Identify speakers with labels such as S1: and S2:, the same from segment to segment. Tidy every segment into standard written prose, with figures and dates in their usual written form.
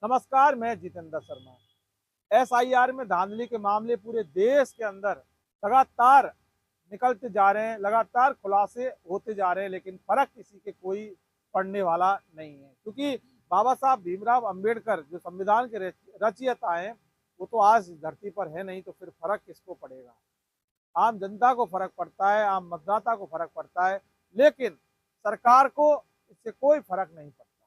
S1: नमस्कार, मैं जितेंद्र शर्मा। एसआईआर में धांधली के मामले पूरे देश के अंदर लगातार निकलते जा रहे हैं, लगातार खुलासे होते जा रहे हैं, लेकिन फर्क किसी के कोई पड़ने वाला नहीं है, क्योंकि बाबा साहब भीमराव अंबेडकर जो संविधान के रचयिता हैं, वो तो आज धरती पर है नहीं, तो फिर फर्क किसको पड़ेगा। आम जनता को फर्क पड़ता है, आम मतदाता को फर्क पड़ता है, लेकिन सरकार को इससे कोई फर्क नहीं पड़ता।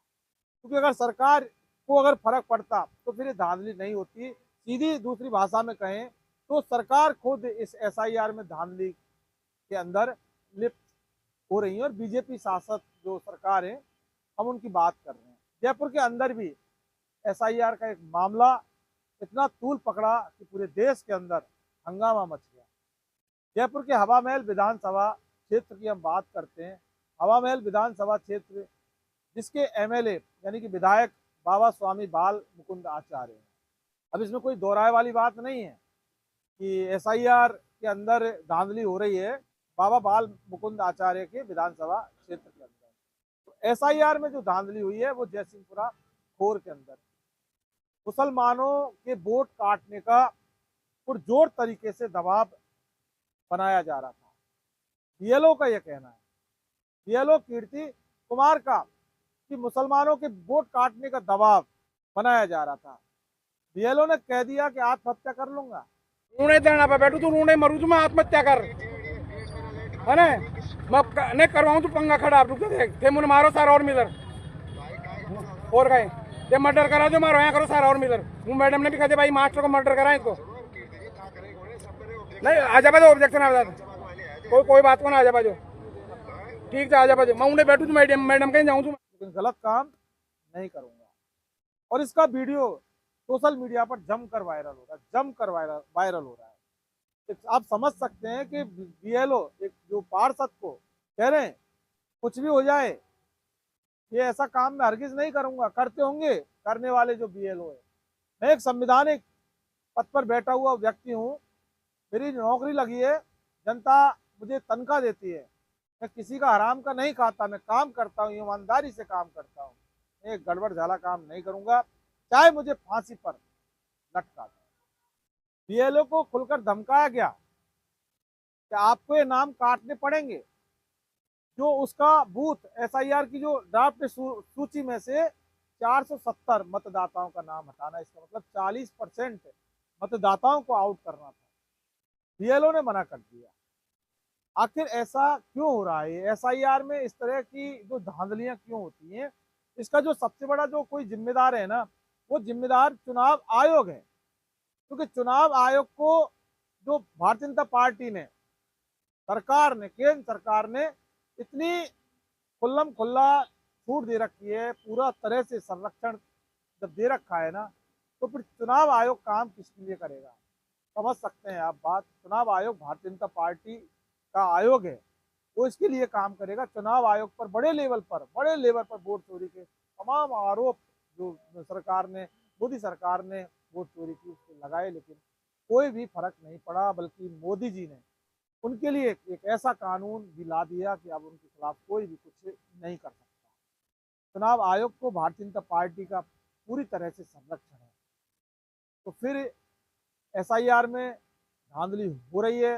S1: क्योंकि अगर सरकार को अगर फर्क पड़ता तो फिर ये धांधली नहीं होती। सीधी दूसरी भाषा में कहें तो सरकार खुद इस एसआईआर में धांधली के अंदर लिप्त हो रही है, और बीजेपी शासित जो सरकार है, हम उनकी बात कर रहे हैं। जयपुर के अंदर भी एसआईआर का एक मामला इतना तूल पकड़ा कि पूरे देश के अंदर हंगामा मच गया। जयपुर के हवा महल विधानसभा क्षेत्र की हम बात करते हैं। हवा महल विधानसभा क्षेत्र जिसके एमएलए यानी कि विधायक बाबा स्वामी बाल मुकुंद आचार्य हैं। अब इसमें कोई दो राय वाली बात नहीं है कि एसआईआर के अंदर धांधली हो रही है बाबा बाल मुकुंद आचार्य के विधानसभा क्षेत्र के अंदर। तो एसआईआर में जो धांधली हुई है वो जयसिंहपुरा खोर के अंदर मुसलमानों के वोट काटने का पुरजोर तरीके से दबाव बनाया जा रहा था। बीएलओ का यह कहना है, बीएलओ कीर्ति कुमार का, कि मुसलमानों के वोट काटने का दबाव बनाया जा रहा था। बीएलओ ने कह दिया कि आत्महत्या कर लूंगा।
S2: रूणे धरना पे बैठू तू रूणे मरू तू मैं आत्महत्या कर है ना मैं नहीं करवाऊं तू पंगा खड़ा रुक देख थे मुझे मारो सारा और मिलर और गए ये मर्डर करा जो मारो यहाँ करो सारा और मिलर वो मैडम ने भी कहा भाई मास्टर को मर्डर करा इसको नहीं आजा बाजो ऑब्जेक्शन आ जाता कोई बात को ना आजा बाजो ठीक है आजा बाजो मैं उन्हें बैठू तू मैडम कहीं जाऊँ तू
S1: लेकिन गलत काम नहीं करूंगा। और इसका वीडियो सोशल मीडिया पर जमकर वायरल हो रहा है, जमकर वायरल हो रहा है। आप समझ सकते हैं कि बीएलओ एक जो पार्षद को कह रहे हैं कुछ भी हो जाए, ये ऐसा काम मैं हरगिज नहीं करूंगा। करते होंगे करने वाले जो बीएलओ है। मैं एक संवैधानिक पद पर बैठा हुआ व्यक्ति हूँ, मेरी नौकरी लगी है, जनता मुझे तनख्वाह देती है, मैं किसी का हराम का नहीं खाता, मैं काम करता हूँ, ईमानदारी से काम करता हूँ। मैं एक गड़बड़ झाला काम नहीं करूंगा, चाहे मुझे फांसी पर लटका दो। बीएलओ को खुलकर धमकाया गया कि आपको ये नाम काटने पड़ेंगे। जो उसका बूथ एसआईआर की जो ड्राफ्ट सूची में से 470 मतदाताओं का नाम हटाना, इसका मतलब 40% मतदाताओं को आउट करना था। बीएलओ ने मना कर दिया। आखिर ऐसा क्यों हो रहा है? एसआईआर में इस तरह की जो धांधलियां क्यों होती हैं? इसका जो सबसे बड़ा जो कोई जिम्मेदार है ना, वो जिम्मेदार चुनाव आयोग है। क्योंकि चुनाव आयोग को जो भारतीय जनता पार्टी ने, सरकार ने, केंद्र सरकार ने इतनी खुल्लम खुल्ला छूट दे रखी है, पूरा तरह से संरक्षण जब दे रखा है ना, तो फिर चुनाव आयोग काम किसके लिए करेगा? समझ सकते हैं आप बात। चुनाव आयोग भारतीय जनता पार्टी का आयोग है, वो इसके लिए काम करेगा। चुनाव आयोग पर बड़े लेवल पर वोट चोरी के तमाम आरोप जो सरकार ने, मोदी सरकार ने वोट चोरी की उसके लगाए, लेकिन कोई भी फर्क नहीं पड़ा। बल्कि मोदी जी ने उनके लिए एक ऐसा कानून भी ला दिया कि अब उनके खिलाफ कोई भी कुछ नहीं कर सकता। चुनाव आयोग को भारतीय जनता पार्टी का पूरी तरह से संरक्षण है। तो फिर एसआईआर में धांधली हो रही है,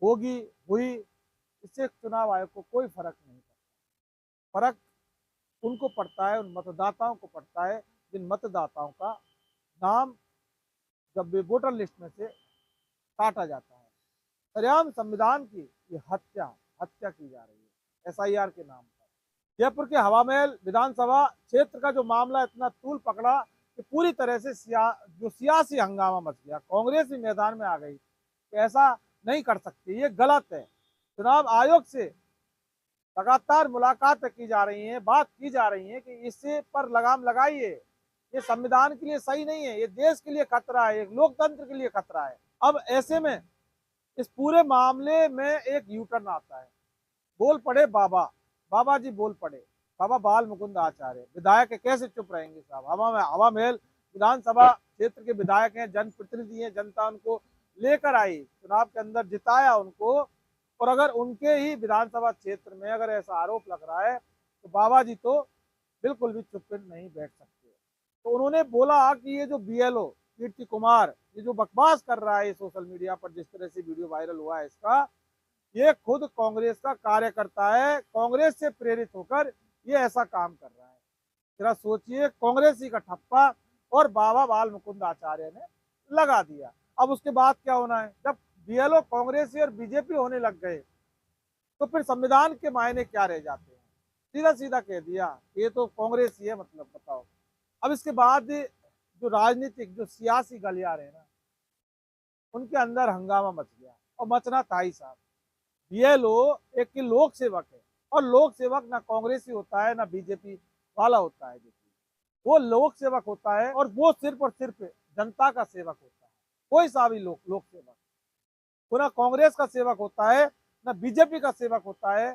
S1: होगी, हुई, इससे चुनाव आयोग को कोई फर्क नहीं पड़ता। फर्क उनको पड़ता है, उन मतदाताओं को पड़ता है जिन मतदाताओं का नाम जब वोटर लिस्ट में से काटा जाता है। सरेआम संविधान की ये हत्या की जा रही है एसआईआर के नाम पर। जयपुर के हवा महल विधानसभा क्षेत्र का जो मामला इतना तूल पकड़ा कि पूरी तरह से जो सियासी हंगामा मच गया। कांग्रेस भी मैदान में आ गई कि ऐसा नहीं कर सकती, ये गलत है। चुनाव आयोग से लगातार मुलाकात की जा रही है, बात की जा रही है कि इससे पर लगाम लगाइए, ये संविधान के लिए सही नहीं है, ये देश के लिए खतरा है, एक लोकतंत्र के लिए खतरा है। अब ऐसे में इस पूरे मामले में एक यूटर्न आता है। बोल पड़े बाबा जी बोल पड़े, बाबा बाल मुकुंद आचार्य विधायक है, कैसे चुप रहेंगे साहब? हवा महल विधानसभा क्षेत्र के विधायक हैं, जनप्रतिनिधि हैं, जनता उनको लेकर आई, चुनाव के अंदर जिताया उनको, और अगर उनके ही विधानसभा क्षेत्र में अगर ऐसा आरोप लग रहा है तो बाबा जी तो बिल्कुल भी चुप नहीं बैठ सकते। तो उन्होंने बोला कि ये जो बीएलओ कीर्ति कुमार ये जो बकवास कर रहा है सोशल मीडिया पर, जिस तरह से वीडियो वायरल हुआ है इसका, ये खुद कांग्रेस का कार्यकर्ता है, कांग्रेस से प्रेरित होकर ये ऐसा काम कर रहा है। जरा सोचिए, कांग्रेस ही का ठप्पा और बाबा बाल मुकुंद आचार्य ने लगा दिया। अब उसके बाद क्या होना है? जब बीएलओ कांग्रेसी और बीजेपी होने लग गए तो फिर संविधान के मायने क्या रह जाते हैं? सीधा सीधा कह दिया ये तो कांग्रेस ही है, मतलब बताओ। अब इसके बाद जो राजनीतिक जो सियासी गलियारे हैं ना, उनके अंदर हंगामा मच गया, और मचना था ही साहब। बीएलओ एक की लोक सेवक है, और लोक सेवक ना कांग्रेसी होता है ना बीजेपी वाला होता है। वो लोक सेवक होता है, और वो सिर्फ और सिर्फ जनता का सेवक होता है। कोई सा भी लोक सेवक, वो ना कांग्रेस का सेवक होता है ना बीजेपी का सेवक होता है,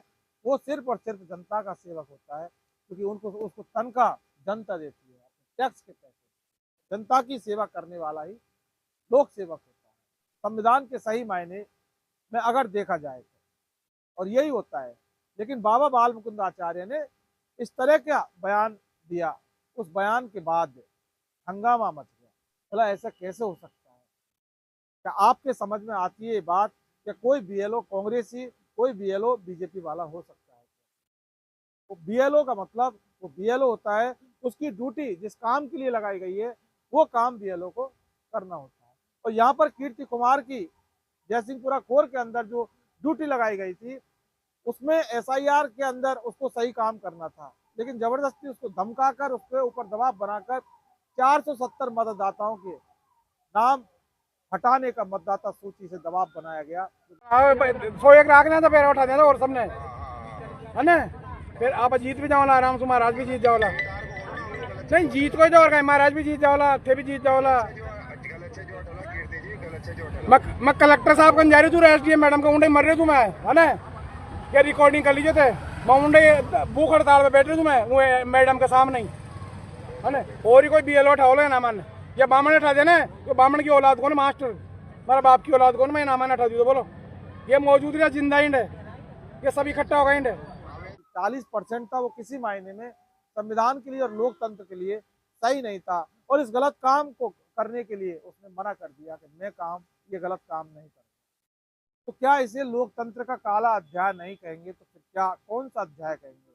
S1: वो सिर्फ और सिर्फ जनता का सेवक होता है, क्योंकि उनको उसको तनख्वाह जनता देती है, टैक्स के पैसे। जनता की सेवा करने वाला ही लोक सेवक होता है संविधान के सही मायने में अगर देखा जाए तो, और यही होता है। लेकिन बाबा बाल मुकुंद आचार्य ने इस तरह का बयान दिया, उस बयान के बाद हंगामा मच गया। बोला ऐसा कैसे हो सकता है? क्या आपके समझ में आती है ये बात कि कोई बीएलओ कांग्रेसी, कोई बीएलओ बीजेपी वाला हो सकता है? वो बीएलओ का मतलब वो बीएलओ होता है, उसकी ड्यूटी जिस काम के लिए लगाई गई है वो काम बीएलओ को करना होता है। और यहाँ पर कीर्ति कुमार की जयसिंहपुरा कोर के अंदर जो ड्यूटी लगाई गई थी, उसमें एसआईआर के अंदर उसको सही काम करना था, लेकिन जबरदस्ती उसको धमकाकर उसके ऊपर दबाव बनाकर 470 मतदाताओं के नाम हटाने का मतदाता सूची से दबाव बनाया गया।
S2: 101 राखना था, पैर उठा देना और सबने, है ना? फिर आप जीत भी जाओला, आराम से महाराज भी जीत जाओला। नहीं जीत कोई तो और महाराज भी जीत जाओला, थे भी जीत जाओला। मैं कलेक्टर साहब कन जा रही तू, राष्ट्रीय मैडम का उंडे मर रहे तू, मैं है ना? ये रिकॉर्डिंग कर लीजिए थे, मैं उंडे भूख हड़ताल पे बैठ रही तू, मैं वो मैडम के सामने, है ना? और ही कोई बीएलओ उठा लो ना मन, या बामण उठा देना, तो बामण की औलाद कौन मास्टर, मेरा बाप की औलाद कौन, मैं नामान उठा दी तो बोलो। ये मौजूद रहा जिंदा इंड है, ये सब इकट्ठा होगा इंड।
S1: 40% था, वो किसी मायने में संविधान के लिए और लोकतंत्र के लिए सही नहीं था, और इस गलत काम को करने के लिए उसने मना कर दिया कि मैं ये गलत काम नहीं करूँगा। तो क्या इसे लोकतंत्र का काला अध्याय नहीं कहेंगे? तो फिर क्या, कौन सा अध्याय कहेंगे?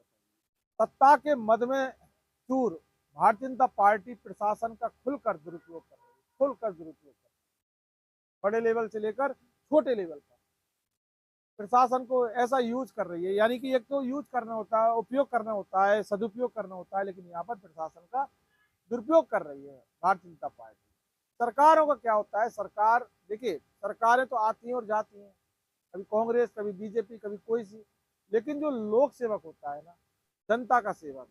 S1: सत्ता के मद में चूर भारतीय जनता पार्टी प्रशासन का खुलकर दुरुपयोग कर रही है, खुलकर दुरुपयोग कर रही है। बड़े लेवल से लेकर छोटे लेवल पर प्रशासन को ऐसा यूज कर रही है, यानी कि एक तो यूज करना होता है, उपयोग करना होता है, सदुपयोग करना होता है, लेकिन यहाँ पर प्रशासन का दुरुपयोग कर रही है भारतीय जनता पार्टी। सरकारों का क्या होता है? सरकार, देखिए सरकारें तो आती हैं और जाती हैं, कभी कांग्रेस, कभी बीजेपी, कभी कोई सी, लेकिन जो लोक सेवक होता है ना, जनता का सेवक,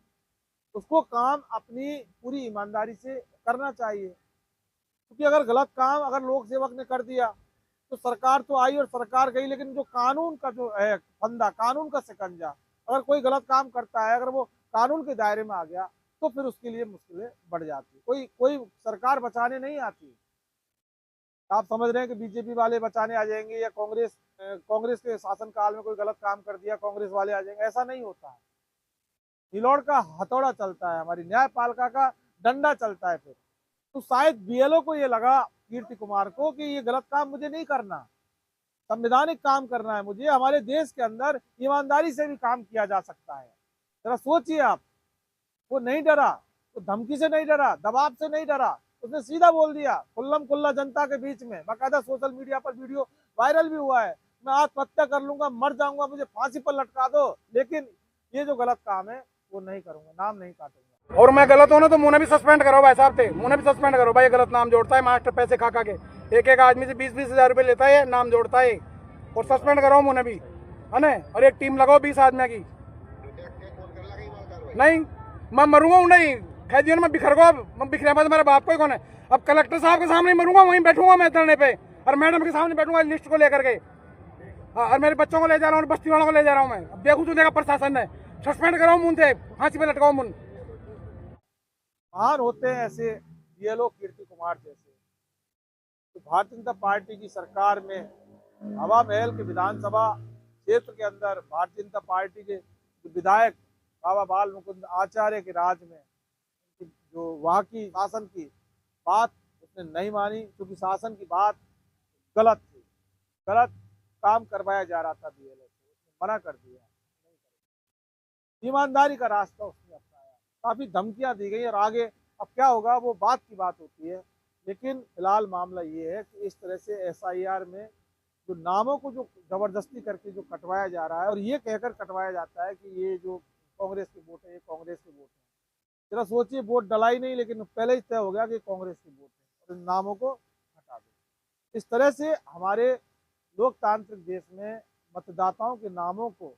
S1: उसको काम अपनी पूरी ईमानदारी से करना चाहिए। क्योंकि अगर गलत काम अगर लोक सेवक ने कर दिया तो सरकार तो आई और सरकार गई, लेकिन जो कानून का जो है फंदा, कानून का शिकंजा, अगर कोई गलत काम करता है, अगर वो कानून के दायरे में आ गया तो फिर उसके लिए मुश्किलें बढ़ जाती। कोई सरकार बचाने नहीं आती। आप समझ रहे हैं कि बीजेपी वाले बचाने आ जाएंगे, या कांग्रेस के शासनकाल में कोई गलत काम कर दिया कांग्रेस वाले आ जाएंगे, ऐसा नहीं होता है। हिलौड़ का हथौड़ा चलता है, हमारी न्यायपालिका का डंडा चलता है। फिर तो शायद बीएलओ को ये लगा, कीर्ति कुमार को, कि ये गलत काम मुझे नहीं करना, संवैधानिक काम करना है मुझे, हमारे देश के अंदर ईमानदारी से भी काम किया जा सकता है। जरा सोचिए आप, वो नहीं डरा, वो धमकी से नहीं डरा, दबाव से नहीं डरा, उसने सीधा बोल दिया खुल्लम खुल्ला जनता के बीच में, बाकायदा सोशल मीडिया पर वीडियो वायरल भी हुआ है, मैं आत्महत्या कर लूंगा, मर जाऊंगा, मुझे फांसी पर लटका दो, लेकिन ये जो गलत काम है वो नहीं करूंगा, नाम नहीं काटूंगा।
S2: और मैं गलत हूं ना तो मुझे भी सस्पेंड करो भाई साहब थे, मुझे भी सस्पेंड करो भाई। गलत नाम जोड़ता है मास्टर, पैसे खा के एक आदमी से 20-20 हजार रुपए लेता है, नाम जोड़ता है, और सस्पेंड करो मुझे भी, है ना? और एक टीम लगाओ 20 आदमी की। नहीं मैं मरूंगा नहीं, कैदियों में बिखर गो, अब मैं बिखरे बाद मेरा बाप कोई कौन है? अब कलेक्टर साहब के सामने मरूंगा, वहीं बैठूंगा मैं धरने पे, और मैडम के सामने बैठूंगा लिस्ट को लेकर के, और मेरे बच्चों को ले जा रहा हूँ, बस्ती वालों को ले जा रहा हूँ मैं। अब देखू तो देखा प्रशासन ने सस्पेंड कराओ मुझे, फांसी पे लटकाओ मुन।
S1: महान होते हैं ऐसे बीएलओ कीर्ति कुमार जैसे, तो भारतीय जनता पार्टी की सरकार में हवा महल के विधानसभा क्षेत्र के अंदर भारतीय जनता पार्टी के विधायक बाबा बाल मुकुंद आचार्य के राज में जो वहाँ की शासन की बात उसने नहीं मानी, क्योंकि शासन की बात गलत थी, गलत काम करवाया जा रहा था बीएलओ से, उसने मना कर दिया। ईमानदारी का रास्ता उसने अपनाया, काफी धमकियां दी गई और आगे अब क्या होगा वो बात की बात होती है। लेकिन फिलहाल मामला ये है कि इस तरह से एसआईआर में जो नामों को जो जबरदस्ती करके जो कटवाया जा रहा है और ये कहकर कटवाया जाता है कि ये जो कांग्रेस के वोट है ये कांग्रेस के वोट है। जरा सोचिए, वोट डलाई नहीं लेकिन पहले ही तय हो गया कि कांग्रेस के वोट है और इन नामों को हटा दो। इस तरह से हमारे लोकतांत्रिक देश में मतदाताओं के नामों को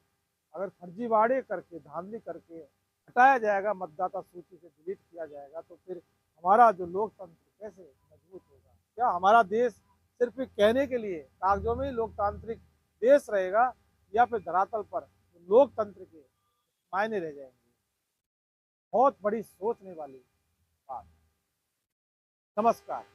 S1: अगर फर्जीवाड़े करके धांधली करके हटाया जाएगा, मतदाता सूची से डिलीट किया जाएगा, तो फिर हमारा जो लोकतंत्र कैसे मजबूत होगा? क्या हमारा देश सिर्फ एक कहने के लिए कागजों में ही लोकतांत्रिक देश रहेगा, या फिर धरातल पर लोकतंत्र के मायने रह जाएंगे? बहुत बड़ी सोचने वाली बात। नमस्कार।